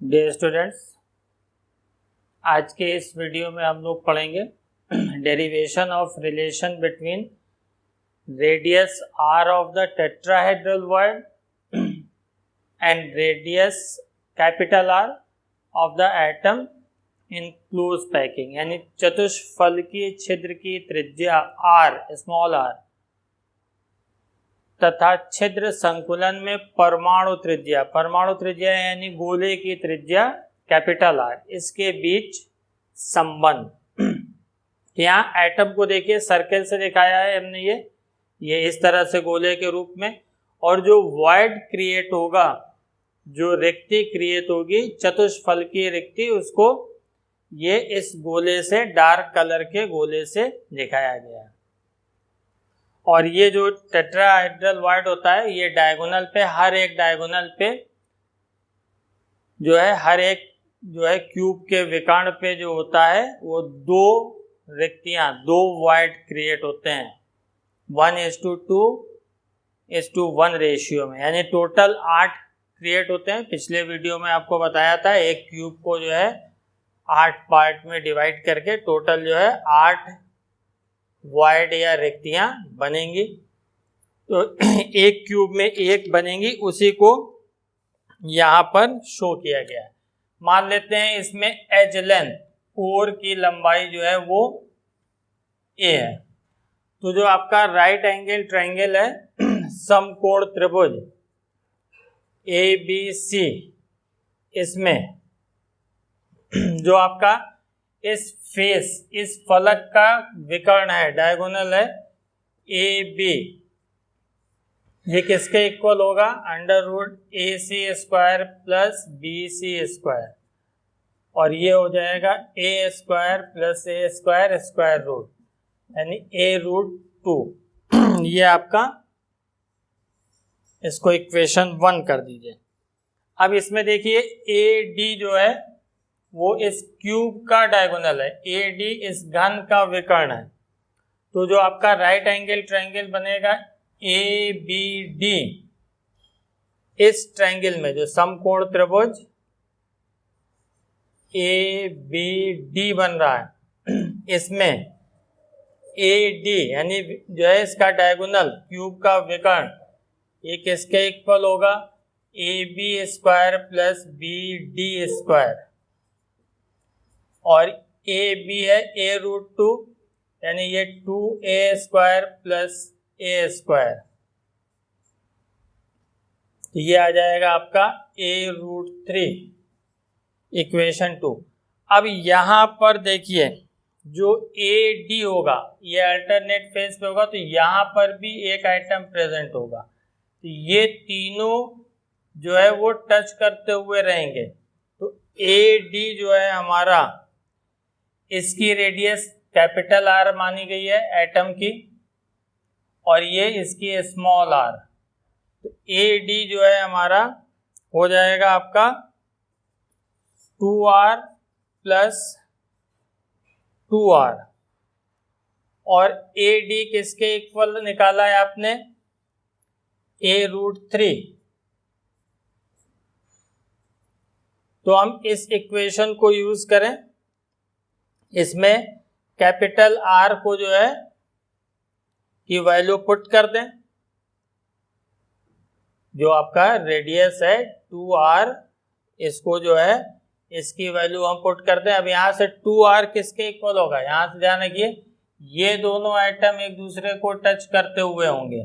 Dear students, आज के इस वीडियो में हम लोग पढ़ेंगे derivation of relation between radius r of the tetrahedral void and radius capital R of the atom in close packing, यानी चतुष्फलकीय छिद्र की त्रिज्या आर, स्मॉल आर, तथा छिद्र संकुलन में परमाणु त्रिज्या यानी गोले की त्रिज्या कैपिटल आर, इसके बीच संबंध। यहाँ एटम को देखिए सर्कल से दिखाया है हमने, ये इस तरह से गोले के रूप में, और जो वॉइड क्रिएट होगा, जो रिक्ति क्रिएट होगी, चतुष्फलकीय रिक्ति, उसको ये इस गोले से, डार्क कलर के गोले से दिखाया गया है। और ये जो टेट्राहेड्रल वॉइड होता है, ये डायगोनल पे, हर एक डायगोनल पे जो है, हर एक जो है क्यूब के विकर्ण पे जो होता है, वो दो रिक्तियां, दो वॉइड क्रिएट होते हैं 1:2:1 रेशियो में, यानी टोटल 8 क्रिएट होते हैं। पिछले वीडियो में आपको बताया था, एक क्यूब को जो है 8 पार्ट में डिवाइड करके टोटल जो है 8 वॉइड या रिक्तियां बनेंगी। तो एक क्यूब में एक बनेंगी, उसी को यहाँ पर शो किया गया है। मान लेते हैं इसमें एज लेंथ, कोर की लंबाई जो है वो ए है। तो जो आपका राइट एंगल ट्रायंगल है, समकोण त्रिभुज ABC, इसमें जो आपका इस फेस, इस फलक का विकर्ण है, डायगोनल है AB, ये किसके इक्वल होगा? √AC² प्लस BC², और ये हो जाएगा A² plus A² square root, यानी A√2। ये आपका, इसको इक्वेशन 1 कर दीजिए। अब इसमें देखिए AD जो है वो इस क्यूब का डायगोनल है, AD इस घन का विकर्ण है। तो जो आपका राइट एंगल ट्रायंगल बनेगा ABD, इस ट्रायंगल में जो समकोण त्रिभुज ABD बन रहा है, इसमें AD यानी जो है इसका डायगोनल, क्यूब का विकर्ण, ये किसके इक्वल होगा? AB² प्लस BD², और AB है A√2, यानी ये 2A² प्लस A², ये आ जाएगा आपका A√3, इक्वेशन 2। अब यहाँ पर देखिए, जो AD होगा ये अल्टरनेट फेस पे होगा, तो यहाँ पर भी एक आइटम प्रेजेंट होगा। तो ये तीनों जो है वो टच करते हुए रहेंगे। तो AD जो है हमारा, इसकी रेडियस कैपिटल R मानी गई है एटम की, और ये इसकी स्मॉल r। तो AD जो है हमारा हो जाएगा आपका 2R प्लस 2R, और AD किसके इक्वल निकाला है आपने? A√3। तो हम इस इक्वेशन को यूज करें, इसमें कैपिटल R को जो है की वैल्यू पुट कर दें, जो आपका रेडियस है 2R, इसको जो है इसकी वैल्यू हम पुट कर दें। अब यहाँ से 2R किसके इक्वल होगा? यहाँ से ध्यान रखिए, ये दोनों आइटम एक दूसरे को टच करते हुए होंगे,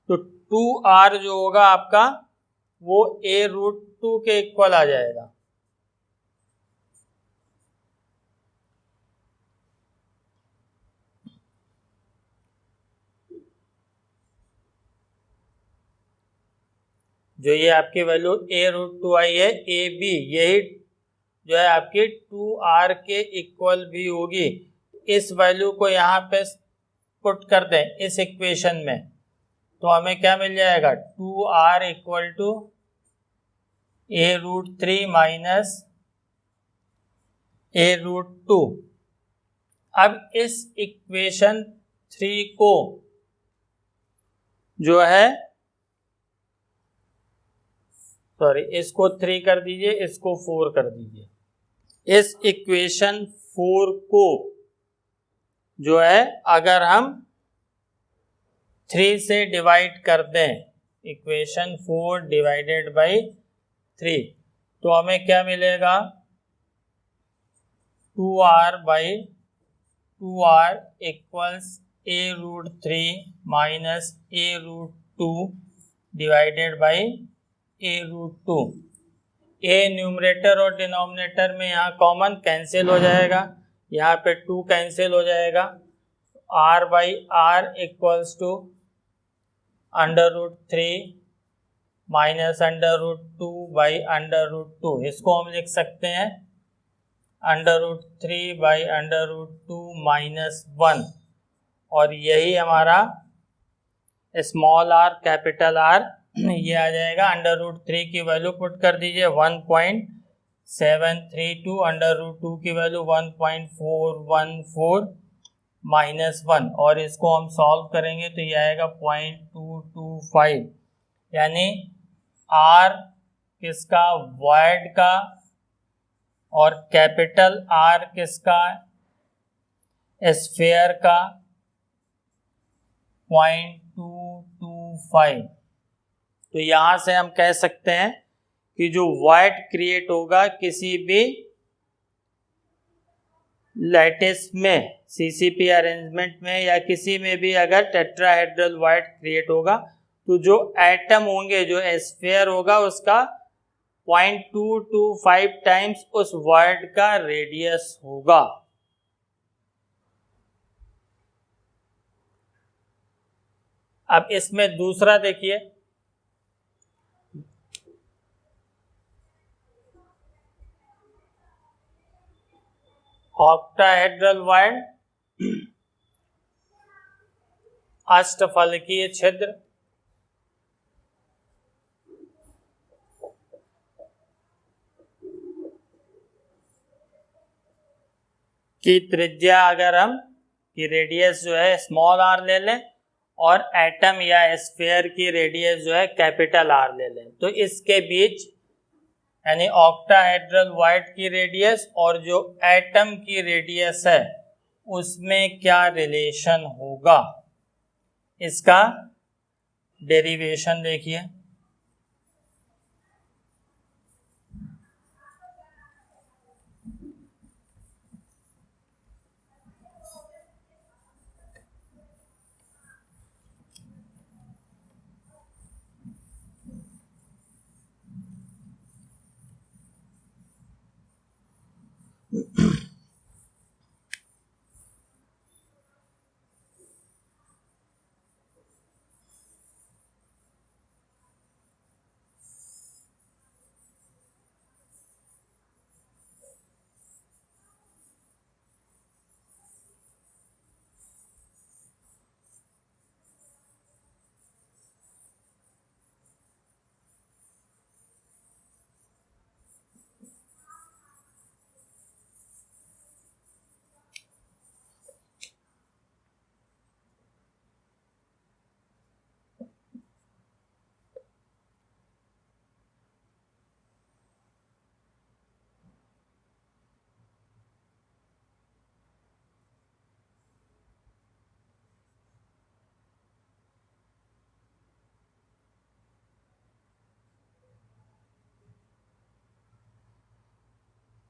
तो 2R जो होगा आपका वो A√2 के इक्वल आ जाएगा। जो ये आपकी वैल्यू A√2 आई है, AB यही जो है आपकी 2R के इक्वल भी होगी। इस वैल्यू को यहाँ पे पुट कर दें इस इक्वेशन में, तो हमें क्या मिल जाएगा? 2R equal to A√3 minus A√2। अब इस इक्वेशन 3 को जो है सॉरी इसको 3 कर दीजिए, इसको 4 कर दीजिए। इस इक्वेशन 4 को जो है अगर हम 3 से डिवाइड कर दें, इक्वेशन 4 डिवाइडेड बाई 3, तो हमें क्या मिलेगा? 2r by 2r equals a root 3 minus a root 2 divided by a root 2। a numerator और डिनोमिनेटर में यहाँ कॉमन कैंसिल हो जाएगा, यहाँ पे 2 कैंसिल हो जाएगा। r by r equals to under root 3 minus under root 2 by under root 2। इसको हम लिख सकते हैं under root 3 by under root 2 minus 1, और यही हमारा स्मॉल r कैपिटल R ये आ जाएगा। अंडर रूट 3 की वैल्यू पुट कर दीजिए 1.732, अंडर रूट 2 की वैल्यू 1.414 माइनस 1, और इसको हम सॉल्व करेंगे तो ये आएगा 0.225, यानी R किसका? वॉइड का, और कैपिटल R किसका? स्फीयर का 0.225। तो यहाँ से हम कह सकते हैं कि जो वॉइड क्रिएट होगा किसी भी लैटिस में, सीसीपी अरेंजमेंट में या किसी में भी अगर टेट्राहेड्रल वॉइड क्रिएट होगा तो जो एटम होंगे, जो स्फीयर होगा उसका 0.225 टाइम्स उस वॉइड का रेडियस होगा। अब इसमें दूसरा देखिए, ऑक्टाहेड्रल वॉइड, अष्टफलकीय छिद्र, की त्रिज्या अगर हम की रेडियस जो है स्मॉल r ले लें और एटम या स्फीयर की रेडियस जो है कैपिटल R ले लें, तो इसके बीच यानी ऑक्टाहेड्रल वॉइड की रेडियस और जो एटम की रेडियस है उसमें क्या रिलेशन होगा, इसका डेरिवेशन देखिए।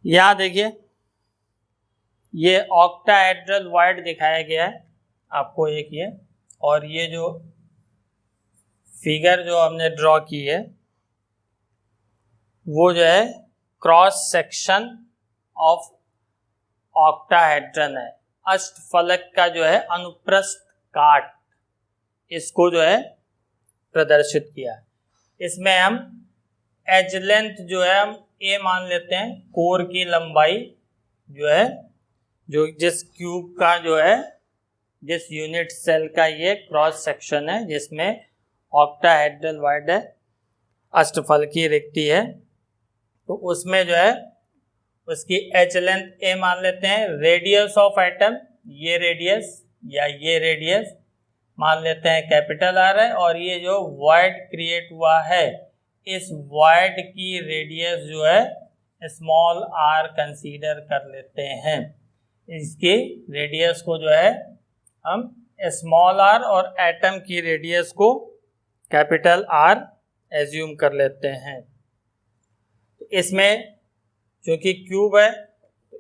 यहाँ देखिए ये ऑक्टाहेड्रल वॉइड दिखाया गया है आपको एक ये, और ये जो फिगर जो हमने ड्रॉ की है वो जो है क्रॉस सेक्शन ऑफ ऑक्टाहेड्रन है। अष्टफलक का जो है अनुप्रस्थ काट, इसको जो है प्रदर्शित किया है। इसमें हम एज लेंथ जो है हम ए मान लेते हैं, कोर की लंबाई जो है, जो जिस क्यूब का जो है, जिस यूनिट सेल का ये क्रॉस सेक्शन है जिसमें ऑक्टाहेड्रल वॉइड है, अष्टफलकीय रिक्ति है, तो उसमें जो है उसकी एच लेंथ ए मान लेते हैं। रेडियस ऑफ एटम, ये रेडियस या ये रेडियस मान लेते हैं कैपिटल आर है, और ये जो वॉइड क्रिएट हुआ है इस वॉइड की रेडियस जो है स्मॉल r कंसीडर कर लेते हैं। इसके रेडियस को जो है हम स्मॉल r और एटम की रेडियस को कैपिटल R एज्यूम कर लेते हैं। इसमें क्योंकि क्यूब है तो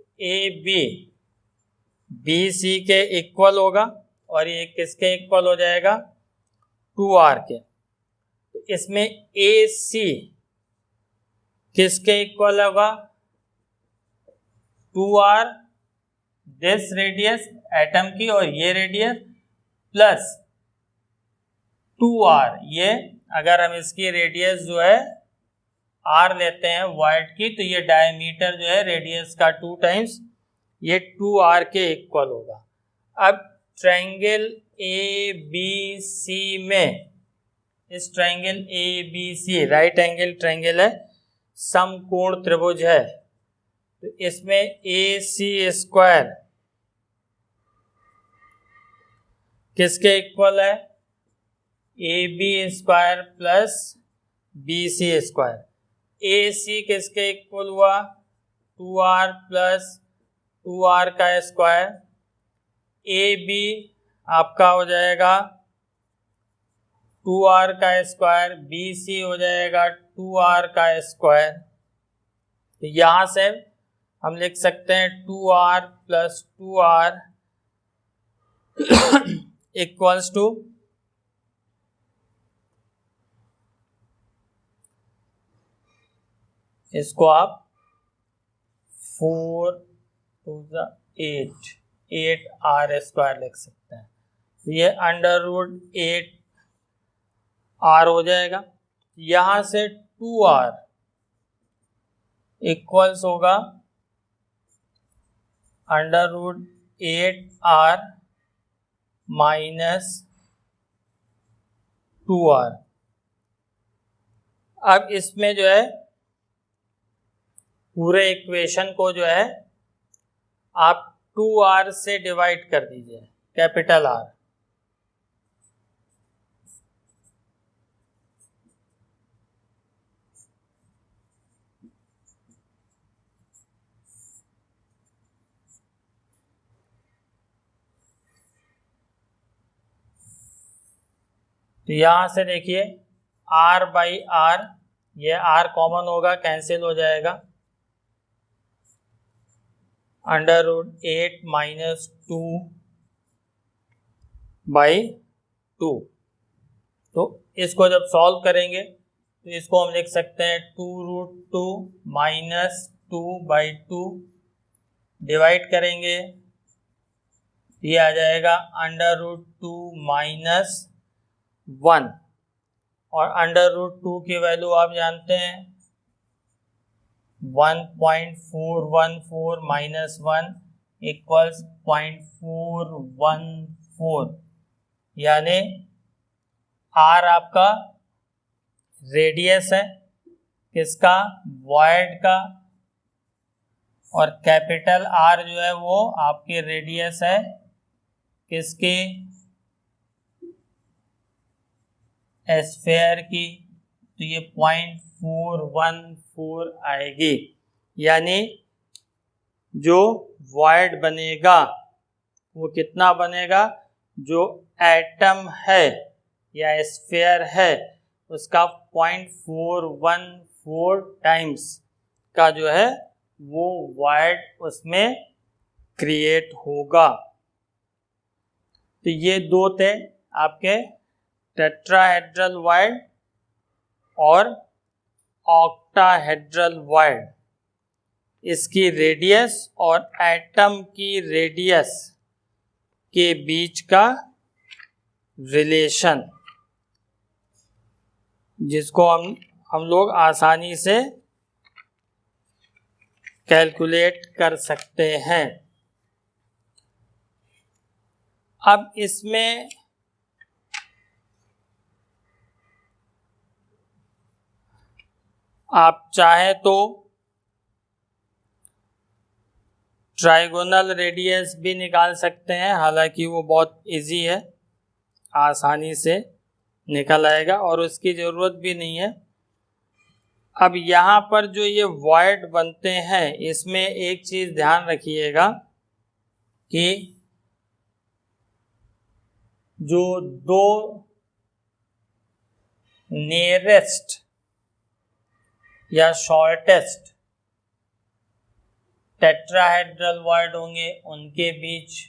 बी सी के इक्वल होगा और ये किसके इक्वल हो जाएगा 2r के। तो इसमें ए सी किसके इक्वल होगा 2r दिस रेडियस एटम की और ये रेडियस प्लस 2r ये, अगर हम इसकी रेडियस जो है r लेते हैं वॉइड की तो ये डायमीटर जो है रेडियस का 2 टाइम्स ये 2r के इक्वल होगा। अब ट्रायंगल ए बी सी में, इस triangle A B C right angle triangle है, समकोण त्रिभुज है, तो इसमें ए सी स्क्वायर किसके इक्वल है A B square plus B C square. A C किसके इक्वल हुआ 2r प्लस 2r का स्क्वायर। ए बी आपका हो जाएगा 2r का स्क्वायर, बी सी हो जाएगा 2r का स्क्वायर। तो यहाँ से हम लिख सकते हैं 2r plus 2r equals to इसको आप 4 to the 8 r स्क्वायर लिख सकते हैं। तो ये अंडर रूट 8 r हो जाएगा। यहाँ से 2r इक्वल्स होगा under root 8r minus 2r। अब इसमें जो है पूरे इक्वेशन को जो है आप 2r से डिवाइड कर दीजिए कैपिटल R। तो यहां से देखिए r बाई r, ये r कॉमन होगा कैंसिल हो जाएगा, अंडर रूट 8 माइनस 2 बाई 2। तो इसको जब सॉल्व करेंगे तो इसको हम लिख सकते हैं 2 रूट 2 माइनस 2 बाई 2, डिवाइड करेंगे ये आ जाएगा अंडर रूट 2 माइनस 1 और अंडर रूट 2 की वैल्यू आप जानते हैं 1.414 माइनस 1 इक्वल्स 0.414, यानी r आपका रेडियस है किसका वॉइड का और कैपिटल R जो है वो आपके रेडियस है किसकी स्फीयर की। तो ये 0.414 आएगी, यानी जो वॉइड बनेगा वो कितना बनेगा, जो एटम है या स्फीयर है उसका 0.414 टाइम्स का जो है वो वॉइड उसमें क्रिएट होगा। तो ये दो थे आपके टेट्राहेड्रल वॉइड और ऑक्टाहेड्रल वॉइड। इसकी रेडियस और एटम की रेडियस के बीच का रिलेशन जिसको हम लोग आसानी से कैलकुलेट कर सकते हैं। अब इसमें आप चाहे तो ट्राइगोनल रेडियस भी निकाल सकते हैं, हालांकि वो बहुत इजी है, आसानी से निकल आएगा और उसकी ज़रूरत भी नहीं है। अब यहाँ पर जो ये वॉइड बनते हैं, इसमें एक चीज ध्यान रखिएगा कि जो दो नियरेस्ट या शॉर्टेस्ट टेट्राहेड्रल वॉइड होंगे, उनके बीच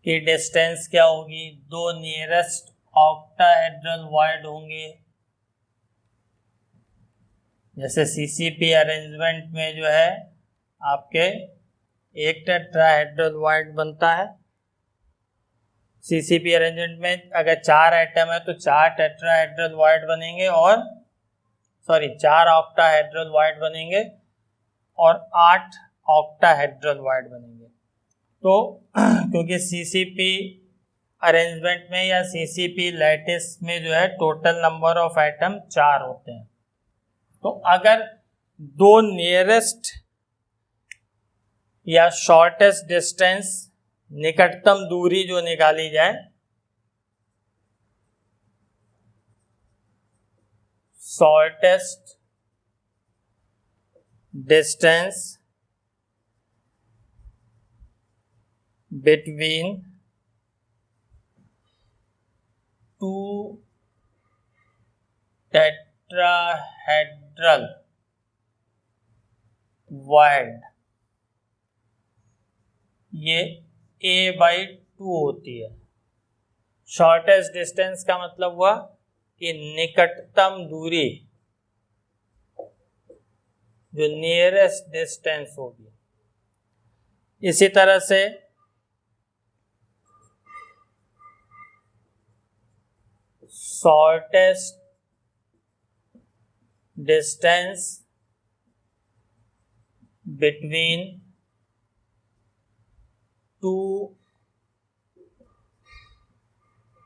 की डिस्टेंस क्या होगी? दो नियरेस्ट ऑक्टाहेड्रल वॉइड होंगे, जैसे सीसीपी अरेंजमेंट में जो है आपके एक टेट्राहेड्रल वॉइड बनता है। सीसीपी अरेंजमेंट में अगर 4 एटम है तो 4 टेट्राहेड्रल वॉइड बनेंगे, और 4 ऑक्टाहेड्रल वॉइड बनेंगे और 8 ऑक्टाहेड्रल वॉइड बनेंगे। तो क्योंकि सीसीपी अरेंजमेंट में या सीसीपी लैटिस में जो है टोटल नंबर ऑफ एटम 4 होते हैं, तो अगर दो नियरेस्ट या शॉर्टेस्ट डिस्टेंस, निकटतम दूरी जो निकाली जाए, shortest distance between two tetrahedral void, ये a/2 होती है। शॉर्टेस्ट डिस्टेंस का मतलब हुआ कि निकटतम दूरी, जो नियरेस्ट डिस्टेंस होगी। इसी तरह से shortest distance between two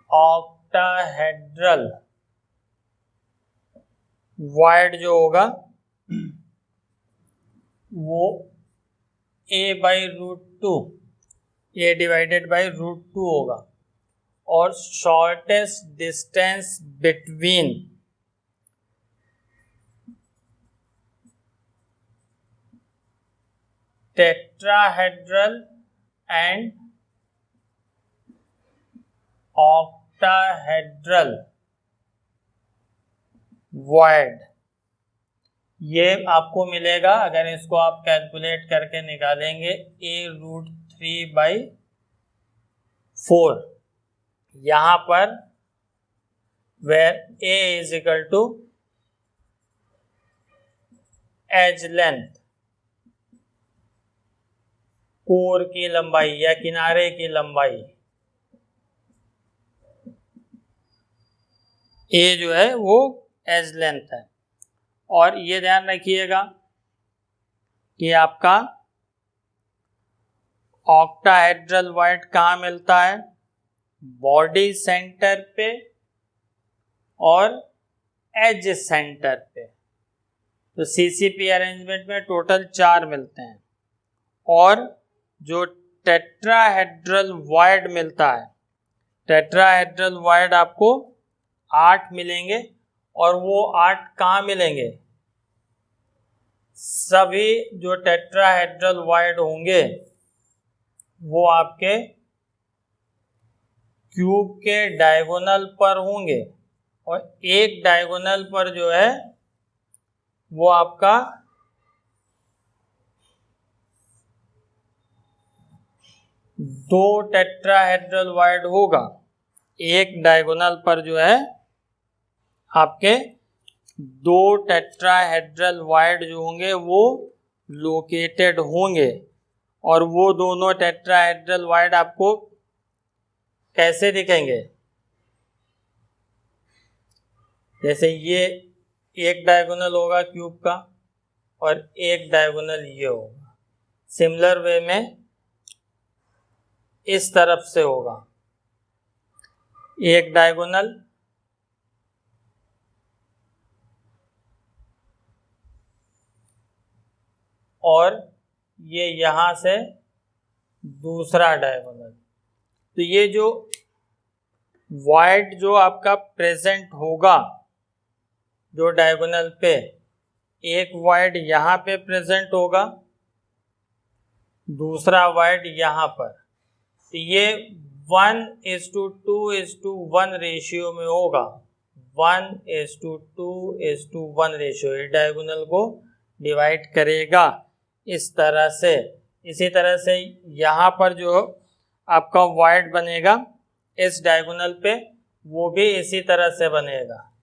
octahedral void जो होगा वो a/√2, a डिवाइडेड बाई √2 होगा। और shortest distance between tetrahedral and octahedral void, ये आपको मिलेगा, अगर इसको आप कैलकुलेट करके निकालेंगे, a√3/4। यहाँ पर where a is equal to edge length, कोर की लंबाई या किनारे की लंबाई, a जो है वो एज लेंथ है। और ये ध्यान रखिएगा कि आपका ऑक्टाहेड्रल वॉइड कहाँ मिलता है? बॉडी सेंटर पे और एज सेंटर पे। तो सीसीपी अरेंजमेंट में टोटल 4 मिलते हैं, और जो टेट्राहेड्रल वॉइड मिलता है, टेट्राहेड्रल वॉइड आपको 8 मिलेंगे। और वो 8 कहाँ मिलेंगे? सभी जो टेट्राहेड्रल वॉइड होंगे वो आपके क्यूब के डायगोनल पर होंगे, और एक डायगोनल पर जो है वो आपका दो टेट्राहेड्रल वॉइड होगा। एक डायगोनल पर जो है आपके दो टेट्राहेड्रल वॉइड जो होंगे वो लोकेटेड होंगे, और वो दोनों टेट्राहेड्रल वॉइड आपको कैसे दिखेंगे? जैसे ये एक डायगोनल होगा क्यूब का और एक डायगोनल ये होगा। सिमिलर वे में इस तरफ से होगा, एक डायगोनल और ये यहां से दूसरा डायगोनल। तो ये जो वॉइड जो आपका प्रेजेंट होगा जो डायगोनल पे एक वॉइड यहाँ पे प्रेजेंट होगा, दूसरा वॉइड यहाँ पर, तो ये 1:2:1 रेशियो में होगा। 1:2:1 रेशियो ये डायगोनल को डिवाइड करेगा इस तरह से। इसी तरह से यहाँ पर जो आपका वॉइड बनेगा इस डायगोनल पे, वो भी इसी तरह से बनेगा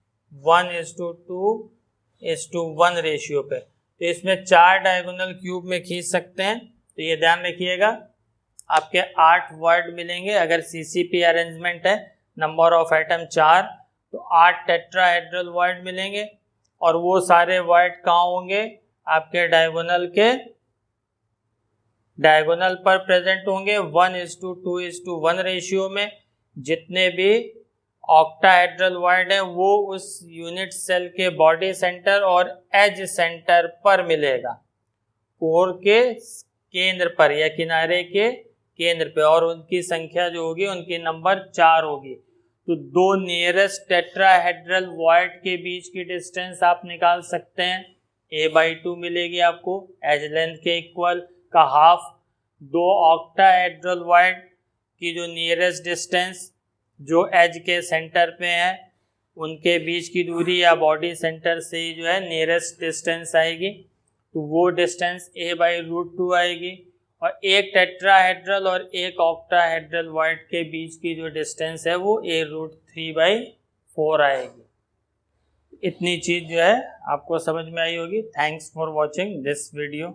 1:2:1 रेशियो पे। तो इसमें 4 डायगोनल क्यूब में खींच सकते हैं। तो ये ध्यान रखिएगा, आपके 8 वॉइड मिलेंगे। अगर CCP अरेंजमेंट है, नंबर ऑफ एटम 4, तो 8 टेट्राहेड्रल वॉइड मिलेंगे। और वो सारे वॉइड कहाँ होंगे? आपके डायगोनल पर प्रेजेंट होंगे 1:2:1 रेशियो में। जितने भी ऑक्टाहेड्रल वॉइड है वो उस यूनिट सेल के बॉडी सेंटर और एज सेंटर पर मिलेगा, कोर के केंद्र पर या किनारे के केंद्र पे, और उनकी संख्या जो होगी उनकी नंबर 4 होगी। तो 2 नियरेस्ट टेट्राहेड्रल वॉइड के बीच की डिस्टेंस आप निकाल सकते हैं, a/2 मिलेगी आपको, एज लेंथ के इक्वल का हाफ। 2 ऑक्टाहेड्रल वॉइड की जो नियरेस्ट डिस्टेंस जो एज के सेंटर पे है, उनके बीच की दूरी या बॉडी सेंटर से ही जो है नियरेस्ट डिस्टेंस आएगी, तो वो डिस्टेंस a/√2 आएगी। और एक टेट्राहेड्रल और एक ऑक्टाहेड्रल वॉइड के बीच की जो डिस्टेंस है वो a√3/4 आएगी। इतनी चीज़ जो है आपको समझ में आई होगी। Thanks for watching this video.